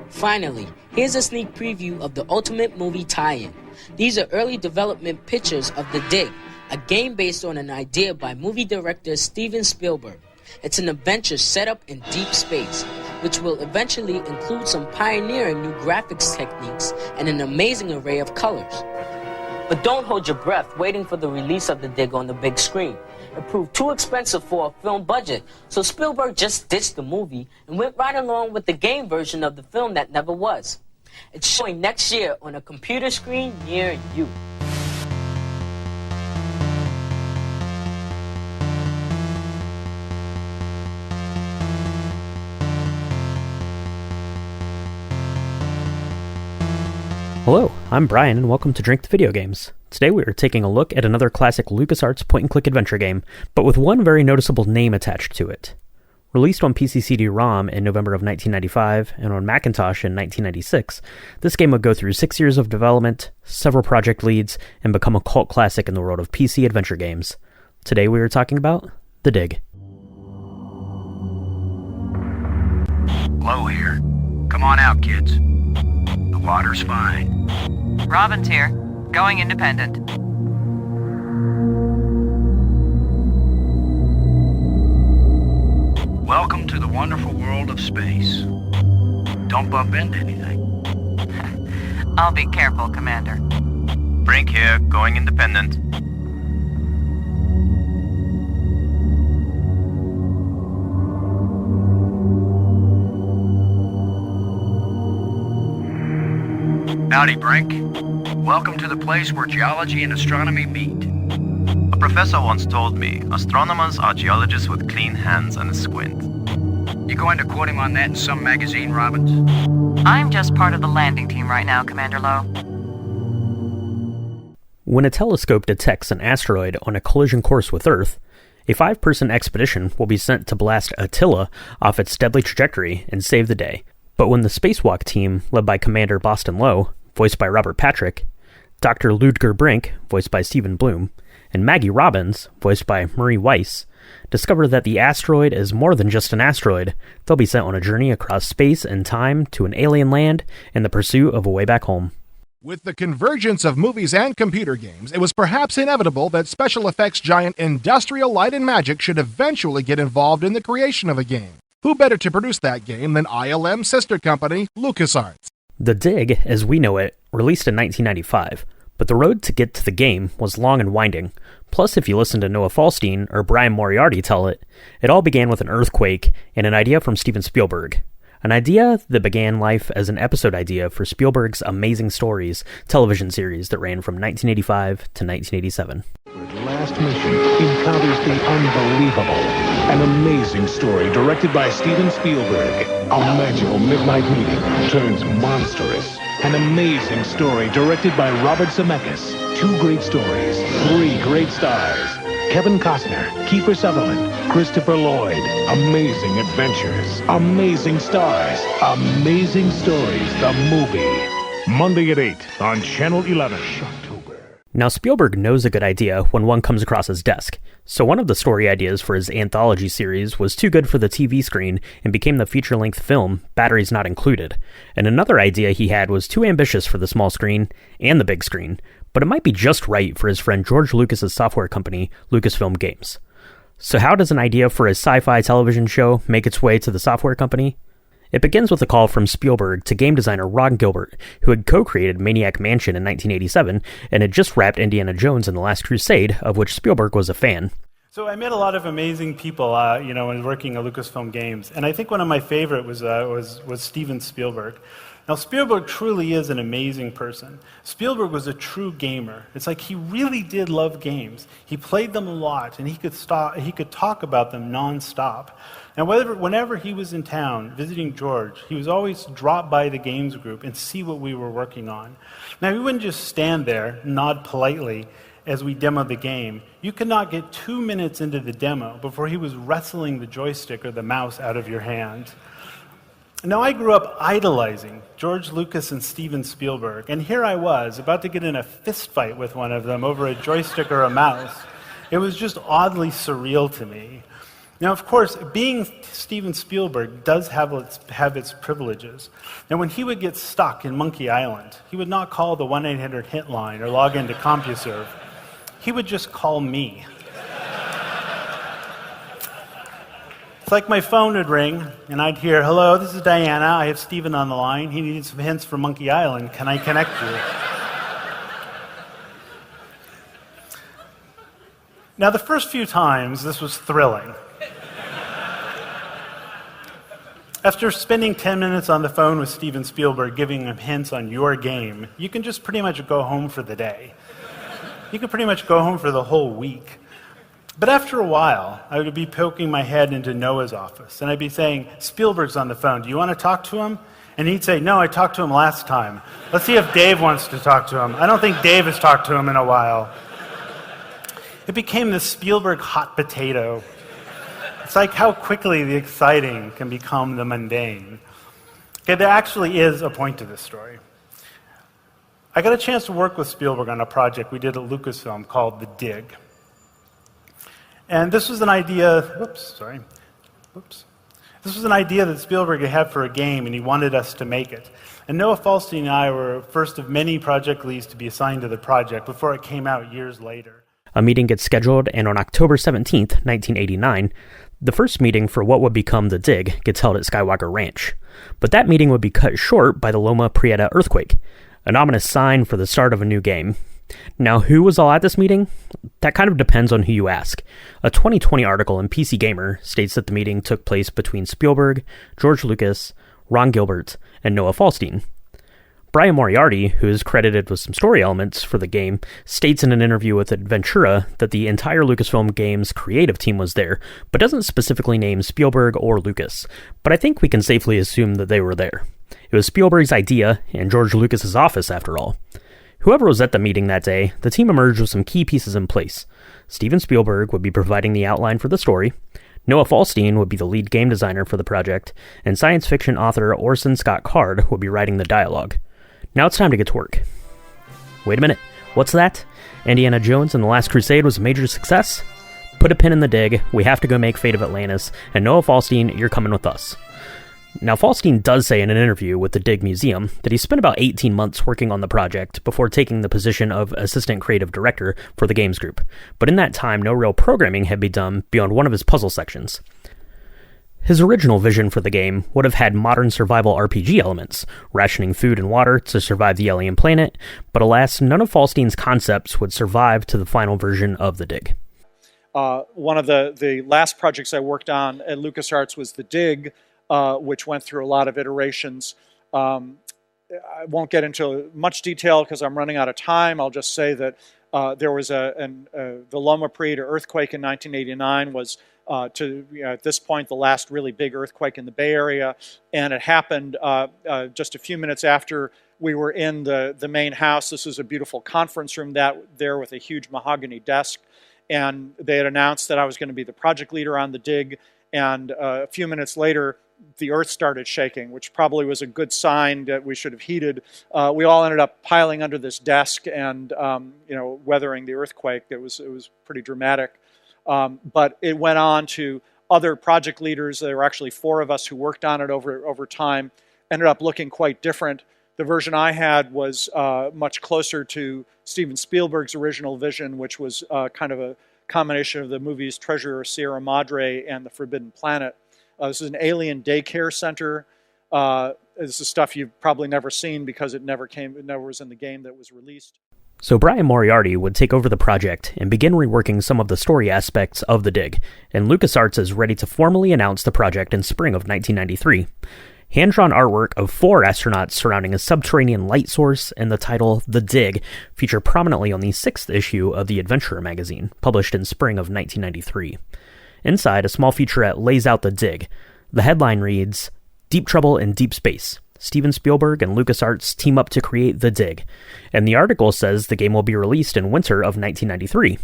Finally, here's a sneak preview of the Ultimate Movie tie-in. These are early development pictures of The Dig, a game based on an idea by movie director Steven Spielberg. It's an adventure set up in deep space, which will eventually include some pioneering new graphics techniques and an amazing array of colors. But don't hold your breath waiting for the release of The Dig on the big screen. It proved too expensive for a film budget, so Spielberg just ditched the movie and went right along with the game version of the film that never was. It's showing next year on a computer screen near you. Hello, I'm Brian and welcome to Drink the Video Games. Today we are taking a look at another classic LucasArts point-and-click adventure game, but with one very noticeable name attached to it. Released on PC CD-ROM in November of 1995 and on Macintosh in 1996, this game would go through 6 years of development, several project leads, and become a cult classic in the world of PC adventure games. Today we are talking about The Dig. Low here. Come on out, kids. The water's fine. Robin's here. Going independent. Welcome to the wonderful world of space. Don't bump into anything. I'll be careful, Commander. Brink here, going independent. Howdy, Brink. Welcome to the place where geology and astronomy meet. A professor once told me, astronomers are geologists with clean hands and a squint. You going to quote him on that in some magazine, Robbins? I'm just part of the landing team right now, Commander Lowe. When a telescope detects an asteroid on a collision course with Earth, a 5-person expedition will be sent to blast Attila off its deadly trajectory and save the day. But when the spacewalk team, led by Commander Boston Lowe, voiced by Robert Patrick, Dr. Ludger Brink, voiced by Stephen Bloom, and Maggie Robbins, voiced by Marie Weiss, discover that the asteroid is more than just an asteroid, they'll be sent on a journey across space and time to an alien land in the pursuit of a way back home. With the convergence of movies and computer games, it was perhaps inevitable that special effects giant Industrial Light and Magic should eventually get involved in the creation of a game. Who better to produce that game than ILM's sister company, LucasArts? The Dig, as we know it, released in 1995, but the road to get to the game was long and winding. Plus, if you listen to Noah Falstein or Brian Moriarty tell it, it all began with an earthquake and an idea from Steven Spielberg. An idea that began life as an episode idea for Spielberg's Amazing Stories television series that ran from 1985 to 1987. Last mission encounters the unbelievable. An amazing story directed by Steven Spielberg. A magical midnight meeting turns monstrous. An amazing story directed by Robert Zemeckis. 2 great stories, 3 great stars. Kevin Costner, Kiefer Sutherland, Christopher Lloyd. Amazing adventures, amazing stars, amazing stories, the movie. Monday at 8 on Channel 11. Now, Spielberg knows a good idea when one comes across his desk, so one of the story ideas for his anthology series was too good for the TV screen and became the feature-length film, Batteries Not Included. And another idea he had was too ambitious for the small screen and the big screen, but it might be just right for his friend George Lucas's software company, Lucasfilm Games. So how does an idea for a sci-fi television show make its way to the software company? It begins with a call from Spielberg to game designer Ron Gilbert, who had co-created Maniac Mansion in 1987 and had just wrapped Indiana Jones and the Last Crusade, of which Spielberg was a fan. So I met a lot of amazing people, when working at Lucasfilm Games, and I think one of my favorite was Steven Spielberg. Now, Spielberg truly is an amazing person. Spielberg was a true gamer. It's like he really did love games. He played them a lot, and he could talk about them nonstop. And whenever he was in town visiting George, he was always drop by the games group and see what we were working on. Now, he wouldn't just stand there, nod politely as we demoed the game. You could not get 2 minutes into the demo before he was wrestling the joystick or the mouse out of your hand. Now, I grew up idolizing George Lucas and Steven Spielberg, and here I was, about to get in a fist fight with one of them over a joystick or a mouse. It was just oddly surreal to me. Now, of course, being Steven Spielberg does have its privileges. Now, when he would get stuck in Monkey Island, he would not call the 1-800 hit line or log into CompuServe. He would just call me. It's like my phone would ring, and I'd hear, "Hello, this is Diana. I have Steven on the line. He needs some hints for Monkey Island. Can I connect you?" Now, the first few times, this was thrilling. After spending 10 minutes on the phone with Steven Spielberg giving him hints on your game, you can just pretty much go home for the day. You can pretty much go home for the whole week. But after a while, I would be poking my head into Noah's office, and I'd be saying, "Spielberg's on the phone. Do you want to talk to him?" And he'd say, "No, I talked to him last time. Let's see if Dave wants to talk to him. I don't think Dave has talked to him in a while." It became this Spielberg hot potato. It's like how quickly the exciting can become the mundane. Okay, there actually is a point to this story. I got a chance to work with Spielberg on a project we did at Lucasfilm called The Dig. And this was an idea, This was an idea that Spielberg had for a game, and he wanted us to make it. And Noah Falstein and I were first of many project leads to be assigned to the project before it came out years later. A meeting gets scheduled, and on October 17th, 1989, the first meeting for what would become The Dig gets held at Skywalker Ranch. But that meeting would be cut short by the Loma Prieta earthquake, an ominous sign for the start of a new game. Now, who was all at this meeting? That kind of depends on who you ask. A 2020 article in PC Gamer states that the meeting took place between Spielberg, George Lucas, Ron Gilbert, and Noah Falstein. Brian Moriarty, who is credited with some story elements for the game, states in an interview with Adventura that the entire Lucasfilm Games creative team was there, but doesn't specifically name Spielberg or Lucas. But I think we can safely assume that they were there. It was Spielberg's idea and George Lucas's office, after all. Whoever was at the meeting that day, the team emerged with some key pieces in place. Steven Spielberg would be providing the outline for the story, Noah Falstein would be the lead game designer for the project, and science fiction author Orson Scott Card would be writing the dialogue. Now it's time to get to work. Wait a minute, what's that? Indiana Jones and the Last Crusade was a major success? Put a pin in the dig, we have to go make Fate of Atlantis, and Noah Falstein, you're coming with us. Now, Falstein does say in an interview with the Dig Museum that he spent about 18 months working on the project before taking the position of assistant creative director for the games group, but in that time, no real programming had been done beyond one of his puzzle sections. His original vision for the game would have had modern survival RPG elements, rationing food and water to survive the alien planet, but alas, none of Falstein's concepts would survive to the final version of the Dig. One of the last projects I worked on at LucasArts was the Dig, which went through a lot of iterations. I won't get into much detail because I'm running out of time. I'll just say that there was the Loma Prieta earthquake in 1989 was, at this point, the last really big earthquake in the Bay Area, and it happened just a few minutes after we were in the main house. This was a beautiful conference room there with a huge mahogany desk, and they had announced that I was going to be the project leader on the Dig, and a few minutes later, the earth started shaking, which probably was a good sign that we should have heeded. We all ended up piling under this desk and weathering the earthquake. It was pretty dramatic. But it went on to other project leaders. There were actually 4 of us who worked on it over time. Ended up looking quite different. The version I had was much closer to Steven Spielberg's original vision, which was kind of a combination of the movies Treasure of Sierra Madre and The Forbidden Planet. This is an alien daycare center. This is stuff you've probably never seen because it never was in the game that was released. So Brian Moriarty would take over the project and begin reworking some of the story aspects of the Dig, and LucasArts is ready to formally announce the project in spring of 1993. Hand-drawn artwork of 4 astronauts surrounding a subterranean light source and the title The Dig feature prominently on the 6th issue of the Adventurer magazine, published in spring of 1993. Inside, a small featurette lays out the Dig. The headline reads, "Deep Trouble in Deep Space. Steven Spielberg and LucasArts team up to create The Dig." And the article says the game will be released in winter of 1993.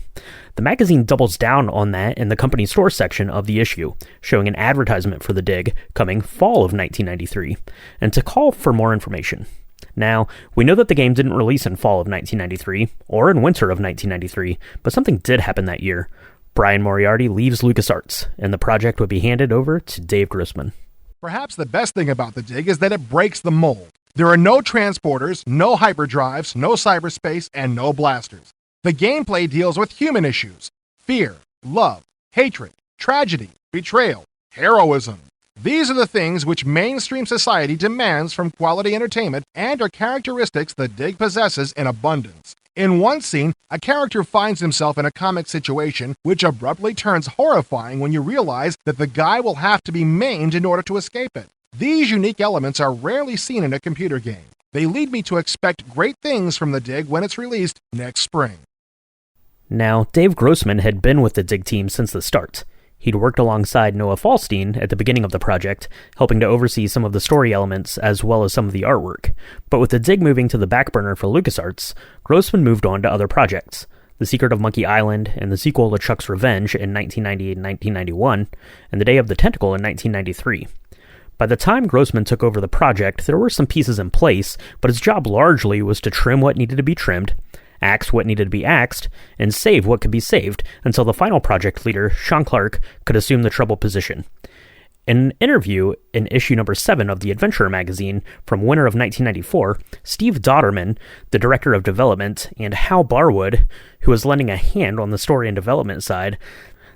The magazine doubles down on that in the company store section of the issue, showing an advertisement for The Dig coming fall of 1993, and to call for more information. Now, we know that the game didn't release in fall of 1993, or in winter of 1993, but something did happen that year. Brian Moriarty leaves LucasArts, and the project would be handed over to Dave Grossman. Perhaps the best thing about the Dig is that it breaks the mold. There are no transporters, no hyperdrives, no cyberspace, and no blasters. The gameplay deals with human issues: fear, love, hatred, tragedy, betrayal, heroism. These are the things which mainstream society demands from quality entertainment and are characteristics the Dig possesses in abundance. In one scene, a character finds himself in a comic situation which abruptly turns horrifying when you realize that the guy will have to be maimed in order to escape it. These unique elements are rarely seen in a computer game. They lead me to expect great things from the Dig when it's released next spring. Now, Dave Grossman had been with the Dig team since the start. He'd worked alongside Noah Falstein at the beginning of the project, helping to oversee some of the story elements as well as some of the artwork. But with the Dig moving to the back burner for LucasArts, Grossman moved on to other projects: The Secret of Monkey Island and the sequel to Chuck's Revenge in 1990 and 1991, and The Day of the Tentacle in 1993. By the time Grossman took over the project, there were some pieces in place, but his job largely was to trim what needed to be trimmed, axe what needed to be axed, and save what could be saved until the final project leader, Sean Clark, could assume the trouble position. In an interview in issue number 7 of the Adventurer magazine from winter of 1994, Steve Dodderman, the director of development, and Hal Barwood, who was lending a hand on the story and development side,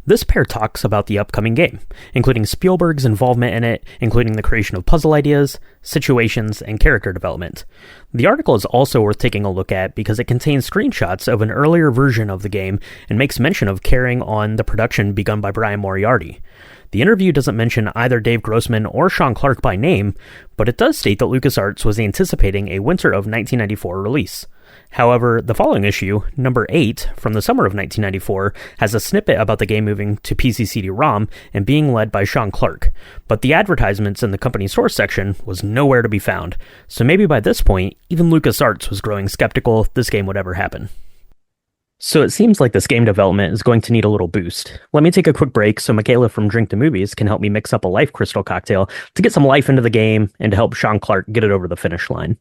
this pair talks about the upcoming game, including Spielberg's involvement in it, including the creation of puzzle ideas, situations, and character development. The article is also worth taking a look at because it contains screenshots of an earlier version of the game and makes mention of carrying on the production begun by Brian Moriarty. The interview doesn't mention either Dave Grossman or Sean Clark by name, but it does state that LucasArts was anticipating a winter of 1994 release. However, the following issue, number 8, from the summer of 1994, has a snippet about the game moving to PC CD-ROM and being led by Sean Clark, but the advertisements in the company source section was nowhere to be found, so maybe by this point, even LucasArts was growing skeptical this game would ever happen. So it seems like this game development is going to need a little boost. Let me take a quick break so Michaela from Drink to Movies can help me mix up a life crystal cocktail to get some life into the game and to help Sean Clark get it over the finish line.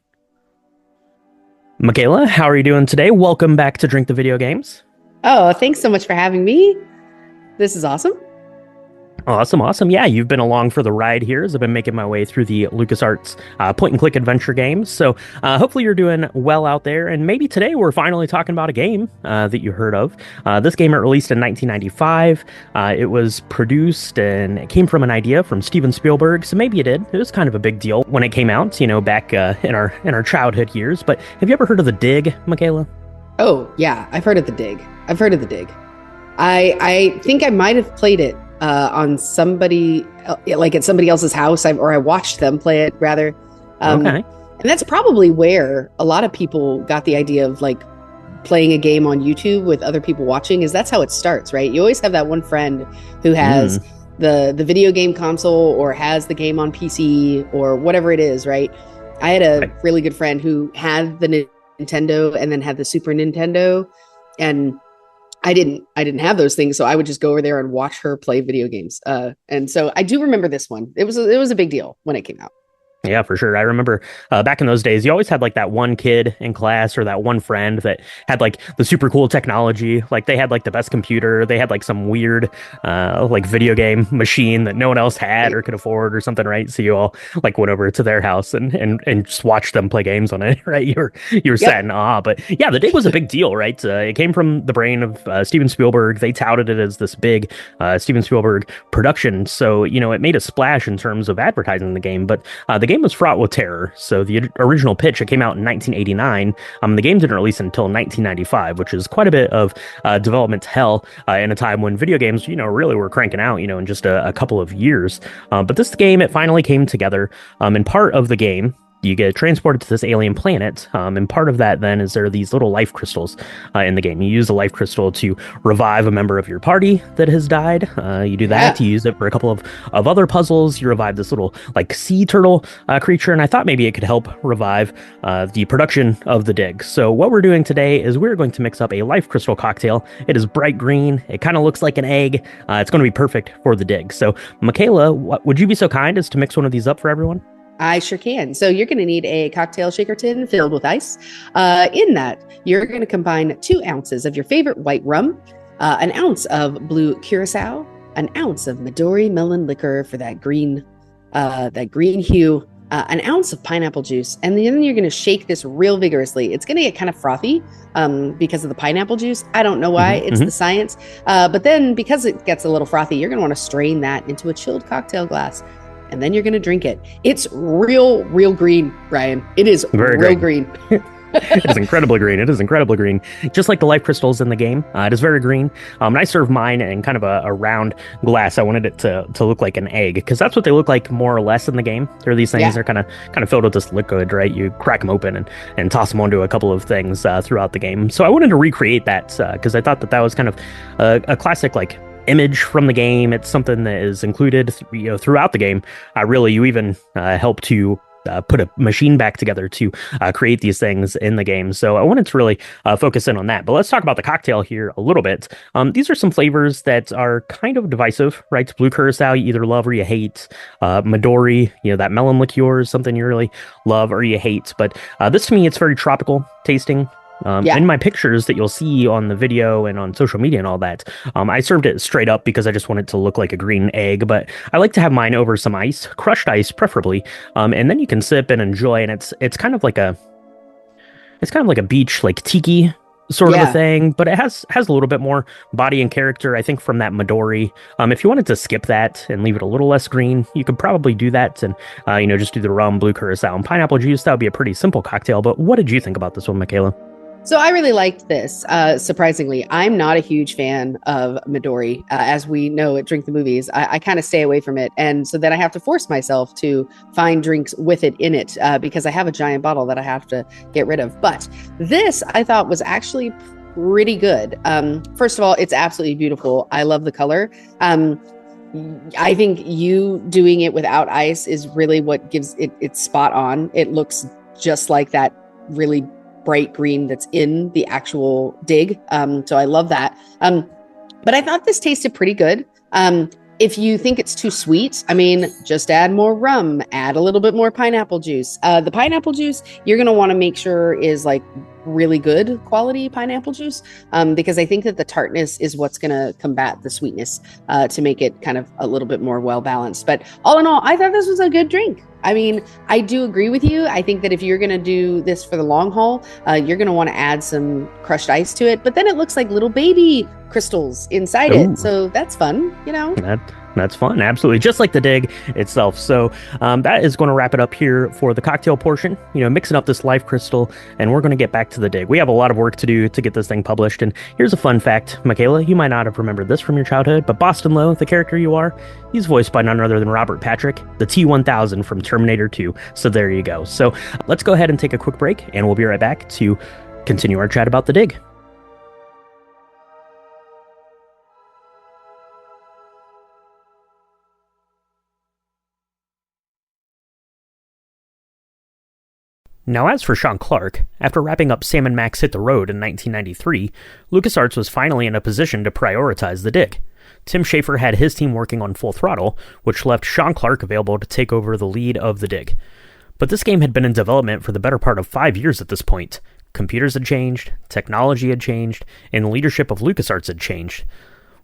Michaela, how are you doing today? Welcome back to Drink the Video Games. Oh, thanks so much for having me. This is awesome. Awesome. Yeah, you've been along for the ride here as I've been making my way through the LucasArts point-and-click adventure games. So hopefully you're doing well out there. And maybe today we're finally talking about a game that you heard of. This game released in 1995. It was produced and it came from an idea from Steven Spielberg. So maybe it did. It was kind of a big deal when it came out, back in our childhood years. But have you ever heard of The Dig, Michaela? Oh, yeah. I've heard of The Dig. I think I might have played it on somebody, like at somebody else's house, or I watched them play it, rather. Okay. And that's probably where a lot of people got the idea of like playing a game on YouTube with other people watching, is that's how it starts, right? You always have that one friend who has the video game console or has the game on PC or whatever it is, right? I had a really good friend who had the Nintendo and then had the Super Nintendo, and I didn't have those things, so I would just go over there and watch her play video games. And so I do remember this one. It was a big deal when it came out. Yeah, for sure. I remember back in those days, you always had like that one kid in class or that one friend that had like the super cool technology. Like they had like the best computer. They had like some weird like video game machine that no one else had or could afford or something, right? So you all like went over to their house and just watched them play games on it, right? You were sat in awe. But yeah, The Dig was a big deal, right? It came from the brain of Steven Spielberg. They touted it as this big Steven Spielberg production. So, it made a splash in terms of advertising the game. But the game was fraught with terror. So the original pitch, it came out in 1989. The game didn't release until 1995, which is quite a bit of development hell in a time when video games, really were cranking out, in just a couple of years. But this game, it finally came together. And part of the game, you get transported to this alien planet, and part of that then is there are these little life crystals in the game. You use a life crystal to revive a member of your party that has died. You do that. You use it for a couple of other puzzles. You revive this little like sea turtle creature, and I thought maybe it could help revive the production of The Dig. So what we're doing today is we're going to mix up a life crystal cocktail. It is bright green. It kind of looks like an egg. It's going to be perfect for The Dig. So Michaela, would you be so kind as to mix one of these up for everyone? I sure can. So you're going to need a cocktail shaker tin filled with ice. In that, you're going to combine 2 ounces of your favorite white rum, an ounce of blue curacao, an ounce of Midori melon liquor for that green hue, an ounce of pineapple juice, and then you're going to shake this real vigorously. It's going to get kind of frothy because of the pineapple juice. I don't know why. It's the science. But then because it gets a little frothy, you're going to want to strain that into a chilled cocktail glass, and then you're going to drink it. It's real green, Ryan. It is real green. It is incredibly green. It is incredibly green. Just like the life crystals in the game. It is very green. And I served mine in kind of a round glass. I wanted it to look like an egg, because that's what they look like more or less in the game. There are these things, they're kind of filled with this liquid, right? You crack them open and toss them onto a couple of things throughout the game. So I wanted to recreate that because I thought that was kind of a classic, like, image from the game. It's something that is included throughout the game. Really, you even help to put a machine back together to create these things in the game. So I wanted to really focus in on that. But let's talk about the cocktail here a little bit. These are some flavors that are kind of divisive, right? Blue curacao, you either love or you hate. Midori, that melon liqueur is something you really love or you hate. But this, to me, it's very tropical tasting. In my pictures that you'll see on the video and on social media and all that, I served it straight up because I just want it to look like a green egg, but I like to have mine over some ice, crushed ice preferably, and then you can sip and enjoy, and it's kind of like a beach, like tiki sort of a thing, but it has a little bit more body and character, I think, from that Midori. If you wanted to skip that and leave it a little less green, you could probably do that and just do the rum, blue curacao, and pineapple juice. That would be a pretty simple cocktail. But what did you think about this one, Michaela? So I really liked this. Surprisingly, I'm not a huge fan of Midori. As we know at Drink the Movies, I kind of stay away from it. And so then I have to force myself to find drinks with it in it because I have a giant bottle that I have to get rid of. But this I thought was actually pretty good. First of all, it's absolutely beautiful. I love the color. I think you doing it without ice is really what gives it's spot on. It looks just like that really bright green that's in the actual dig. So I love that. But I thought this tasted pretty good. If you think it's too sweet, just add more rum, add a little bit more pineapple juice. The pineapple juice, you're going to want to make sure is like really good quality pineapple juice, because I think that the tartness is what's going to combat the sweetness to make it kind of a little bit more well-balanced. But all in all, I thought this was a good drink. I do agree with you. I think that if you're going to do this for the long haul, you're going to want to add some crushed ice to it, but then it looks like little baby crystals inside it. So that's fun, That's fun. Absolutely. Just like the dig itself. So that is going to wrap it up here for the cocktail portion, mixing up this life crystal, and we're going to get back to the dig. We have a lot of work to do to get this thing published. And here's a fun fact, Michaela, you might not have remembered this from your childhood, but Boston Lowe, the character you are, he's voiced by none other than Robert Patrick, the T-1000 from Terminator 2. So there you go. So let's go ahead and take a quick break, and we'll be right back to continue our chat about the dig. Now, as for Sean Clark, after wrapping up Sam & Max Hit the Road in 1993, LucasArts was finally in a position to prioritize the dig. Tim Schafer had his team working on Full Throttle, which left Sean Clark available to take over the lead of the dig. But this game had been in development for the better part of 5 years at this point. Computers had changed, technology had changed, and the leadership of LucasArts had changed.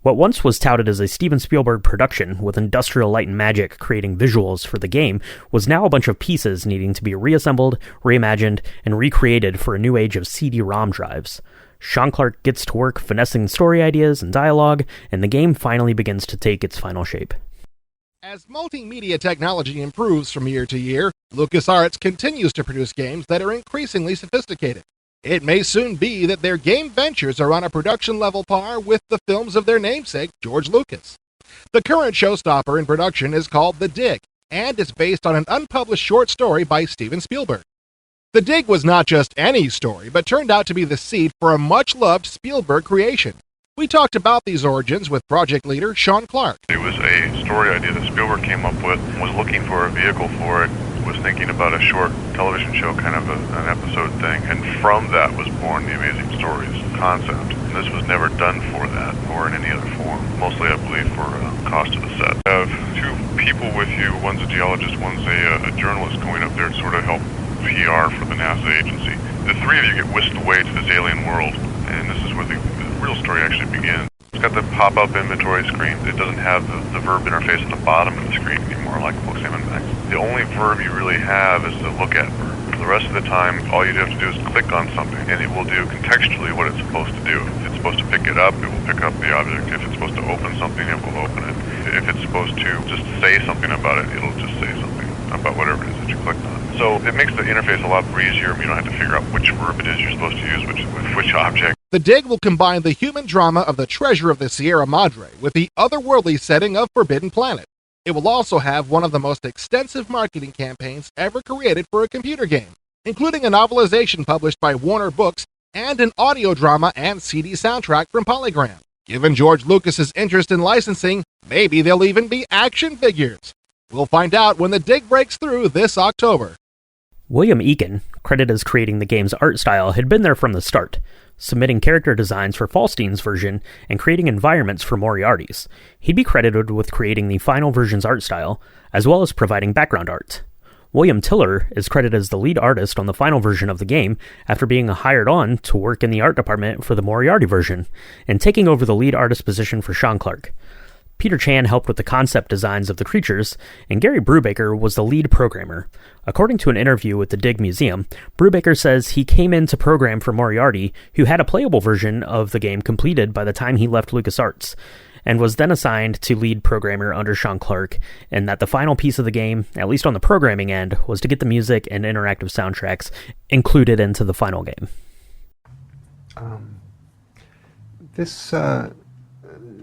What once was touted as a Steven Spielberg production with industrial light and magic creating visuals for the game was now a bunch of pieces needing to be reassembled, reimagined, and recreated for a new age of CD-ROM drives. Sean Clark gets to work finessing story ideas and dialogue, and the game finally begins to take its final shape. As multimedia technology improves from year to year, LucasArts continues to produce games that are increasingly sophisticated. It may soon be that their game ventures are on a production level par with the films of their namesake, George Lucas. The current showstopper in production is called The Dig, and is based on an unpublished short story by Steven Spielberg. The Dig was not just any story, but turned out to be the seed for a much-loved Spielberg creation. We talked about these origins with project leader Sean Clark. It was a story idea that Spielberg came up with, was looking for a vehicle for it, was thinking about a short television show, kind of an episode thing, and from that was born the Amazing Stories concept. And this was never done for that or in any other form, mostly I believe for cost of the set. I have two people with you, one's a geologist, one's a journalist going up there to sort of help PR for the NASA agency. The three of you get whisked away to this alien world, and this is where the real story actually begins. It's got the pop-up inventory screen. It doesn't have the verb interface on the bottom of the screen anymore, like Booksam and Max. The only verb you really have is the look at verb. For the rest of the time, all you have to do is click on something, and it will do contextually what it's supposed to do. If it's supposed to pick it up, it will pick up the object. If it's supposed to open something, it will open it. If it's supposed to just say something about it, it'll just say something about whatever it is that you clicked on. So it makes the interface a lot breezier. You don't have to figure out which verb it is you're supposed to use with which object. The Dig will combine the human drama of the treasure of the Sierra Madre with the otherworldly setting of Forbidden Planet. It will also have one of the most extensive marketing campaigns ever created for a computer game, including a novelization published by Warner Books and an audio drama and CD soundtrack from Polygram. Given George Lucas's interest in licensing, maybe there'll even be action figures. We'll find out when the Dig breaks through this October. William Eakin, credited as creating the game's art style, had been there from the start, submitting character designs for Falstein's version and creating environments for Moriarty's. He'd be credited with creating the final version's art style, as well as providing background art. William Tiller is credited as the lead artist on the final version of the game after being hired on to work in the art department for the Moriarty version, and taking over the lead artist position for Sean Clark. Peter Chan helped with the concept designs of the creatures, and Gary Brubaker was the lead programmer. According to an interview with the Dig Museum, Brubaker says he came in to program for Moriarty, who had a playable version of the game completed by the time he left LucasArts, and was then assigned to lead programmer under Sean Clark, and that the final piece of the game, at least on the programming end, was to get the music and interactive soundtracks included into the final game.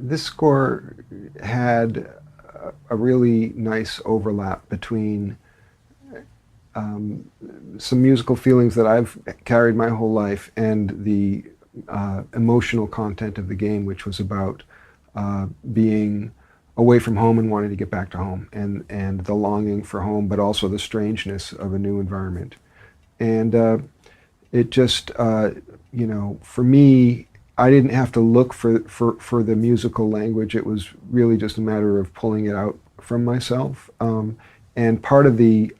This score had a really nice overlap between some musical feelings that I've carried my whole life and the emotional content of the game, which was about being away from home and wanting to get back to home, and the longing for home, but also the strangeness of a new environment. And it just, for me, I didn't have to look for the musical language. It was really just a matter of pulling it out from myself. And part of the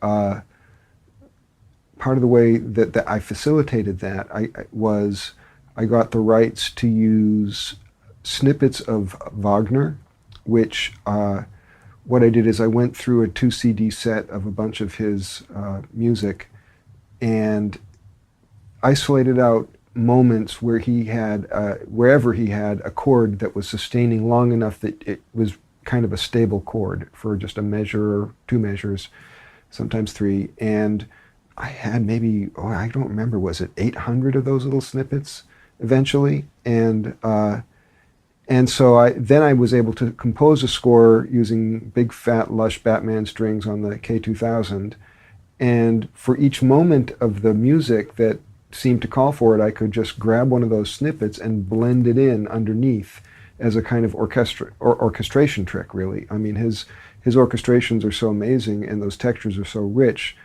way that I facilitated that I got the rights to use snippets of Wagner, which what I did is I went through a 2 CD set of a bunch of his music and isolated out moments where he had, wherever he had a chord that was sustaining long enough that it was kind of a stable chord for just a measure or 2 measures, sometimes 3. And I had maybe, I don't remember, was it 800 of those little snippets eventually? And so I was able to compose a score using big, fat, lush Batman strings on the K2000. And for each moment of the music that seemed to call for it, I could just grab one of those snippets and blend it in underneath as a kind of orchestration trick, really. I mean, his orchestrations are so amazing and those textures are so rich,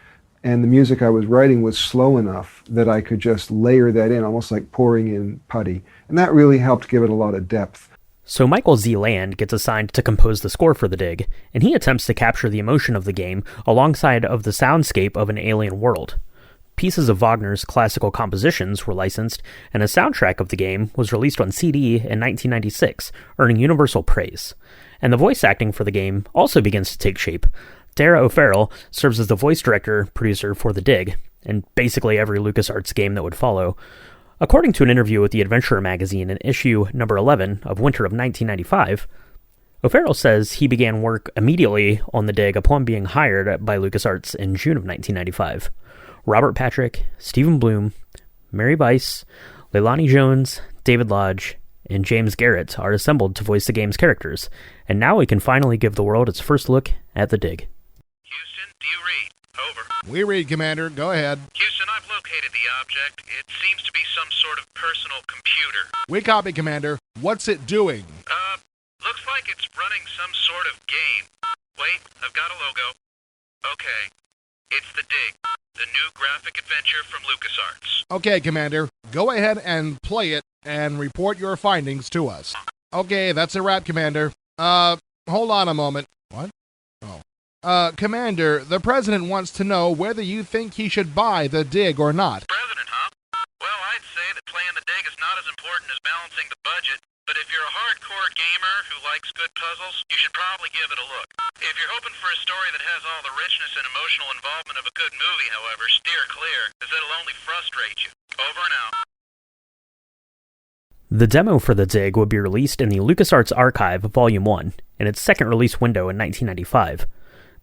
and the music I was writing was slow enough that I could just layer that in, almost like pouring in putty. And that really helped give it a lot of depth. So Michael Z. Land gets assigned to compose the score for the Dig, and he attempts to capture the emotion of the game alongside of the soundscape of an alien world. Pieces of Wagner's classical compositions were licensed, and a soundtrack of the game was released on CD in 1996, earning universal praise. And the voice acting for the game also begins to take shape. Dara O'Farrell serves as the voice director-producer for the Dig, and basically every LucasArts game that would follow. According to an interview with the Adventurer magazine in issue number 11 of winter of 1995, O'Farrell says he began work immediately on the Dig upon being hired by LucasArts in June of 1995. Robert Patrick, Stephen Bloom, Mary Weiss, Leilani Jones, David Lodge, and James Garrett are assembled to voice the game's characters, and now we can finally give the world its first look at the Dig. Houston, do you read? Over. We read, Commander. Go ahead. Houston, I've located the object. It seems to be some sort of personal computer. We copy, Commander. What's it doing? Looks like it's running some sort of game. Wait, I've got a logo. Okay. It's the Dig, the new graphic adventure from LucasArts. Okay, Commander. Go ahead and play it and report your findings to us. Okay, that's a wrap, Commander. Hold on a moment. What? Oh. Commander, the President wants to know whether you think he should buy the Dig or not. President, huh? Well, I'd say that playing the Dig is not as important as balancing the budget, but if you're a hardcore should probably give it a look. If you're hoping for a story that has all the richness and emotional involvement of a good movie, however, steer clear, as it'll only frustrate you. Over and out. The demo for The Dig would be released in the LucasArts Archive Volume 1 in its second release window in 1995.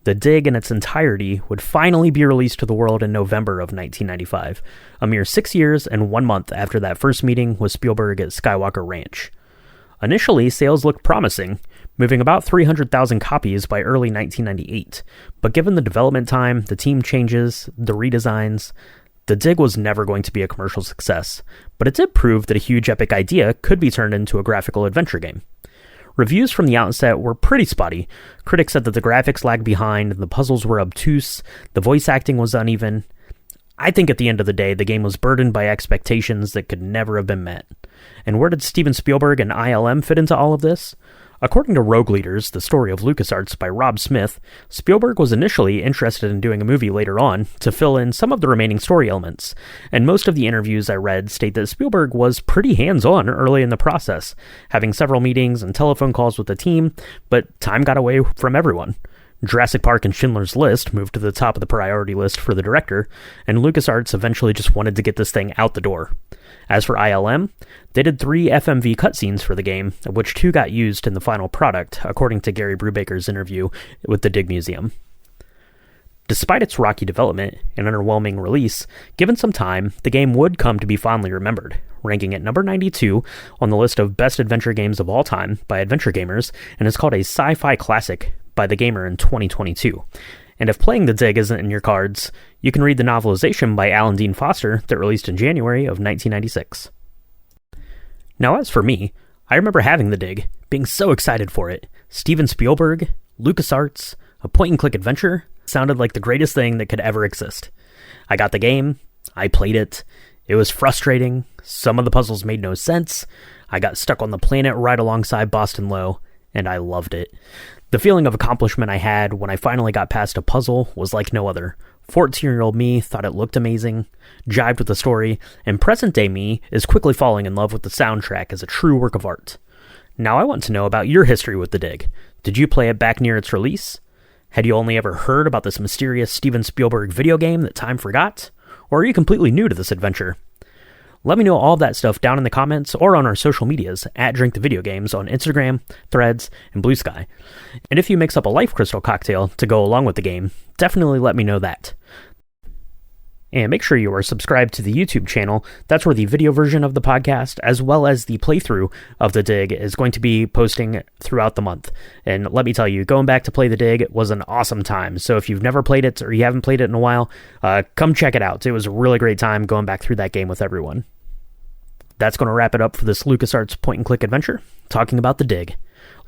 The Dig in its entirety would finally be released to the world in November of 1995, a mere 6 years and 1 month after that first meeting with Spielberg at Skywalker Ranch. Initially, sales looked promising, moving about 300,000 copies by early 1998, but given the development time, the team changes, the redesigns, The Dig was never going to be a commercial success, but it did prove that a huge epic idea could be turned into a graphical adventure game. Reviews from the outset were pretty spotty. Critics said that the graphics lagged behind, the puzzles were obtuse, the voice acting was uneven. I think at the end of the day, the game was burdened by expectations that could never have been met. And where did Steven Spielberg and ILM fit into all of this? According to Rogue Leaders, the story of LucasArts by Rob Smith, Spielberg was initially interested in doing a movie later on to fill in some of the remaining story elements, and most of the interviews I read state that Spielberg was pretty hands-on early in the process, having several meetings and telephone calls with the team, but time got away from everyone. Jurassic Park and Schindler's List moved to the top of the priority list for the director, and LucasArts eventually just wanted to get this thing out the door. As for ILM, they did 3 FMV cutscenes for the game, of which 2 got used in the final product, according to Gary Brubaker's interview with the Dig Museum. Despite its rocky development and underwhelming release, given some time, the game would come to be fondly remembered, ranking at number 92 on the list of best adventure games of all time by Adventure Gamers, and is called a sci-fi classic by The Gamer in 2022. And if playing The Dig isn't in your cards, you can read the novelization by Alan Dean Foster that released in January of 1996. Now as for me, I remember having The Dig, being so excited for it. Steven Spielberg, LucasArts, a point-and-click adventure sounded like the greatest thing that could ever exist. I got the game, I played it, it was frustrating, some of the puzzles made no sense, I got stuck on the planet right alongside Boston Low, and I loved it. The feeling of accomplishment I had when I finally got past a puzzle was like no other. 14-year-old me thought it looked amazing, jived with the story, and present-day me is quickly falling in love with the soundtrack as a true work of art. Now I want to know about your history with The Dig. Did you play it back near its release? Had you only ever heard about this mysterious Steven Spielberg video game that time forgot? Or are you completely new to this adventure? Let me know all of that stuff down in the comments or on our social medias at Drink the Video Games on Instagram, Threads, and Blue Sky. And if you mix up a Life Crystal cocktail to go along with the game, definitely let me know that. And make sure you are subscribed to the YouTube channel. That's where the video version of the podcast, as well as the playthrough of The Dig, is going to be posting throughout the month. And let me tell you, going back to play The Dig was an awesome time. So if you've never played it or you haven't played it in a while, come check it out. It was a really great time going back through that game with everyone. That's going to wrap it up for this LucasArts point-and-click adventure, talking about The Dig.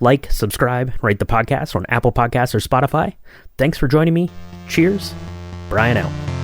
Like, subscribe, rate the podcast on Apple Podcasts or Spotify. Thanks for joining me. Cheers. Brian out.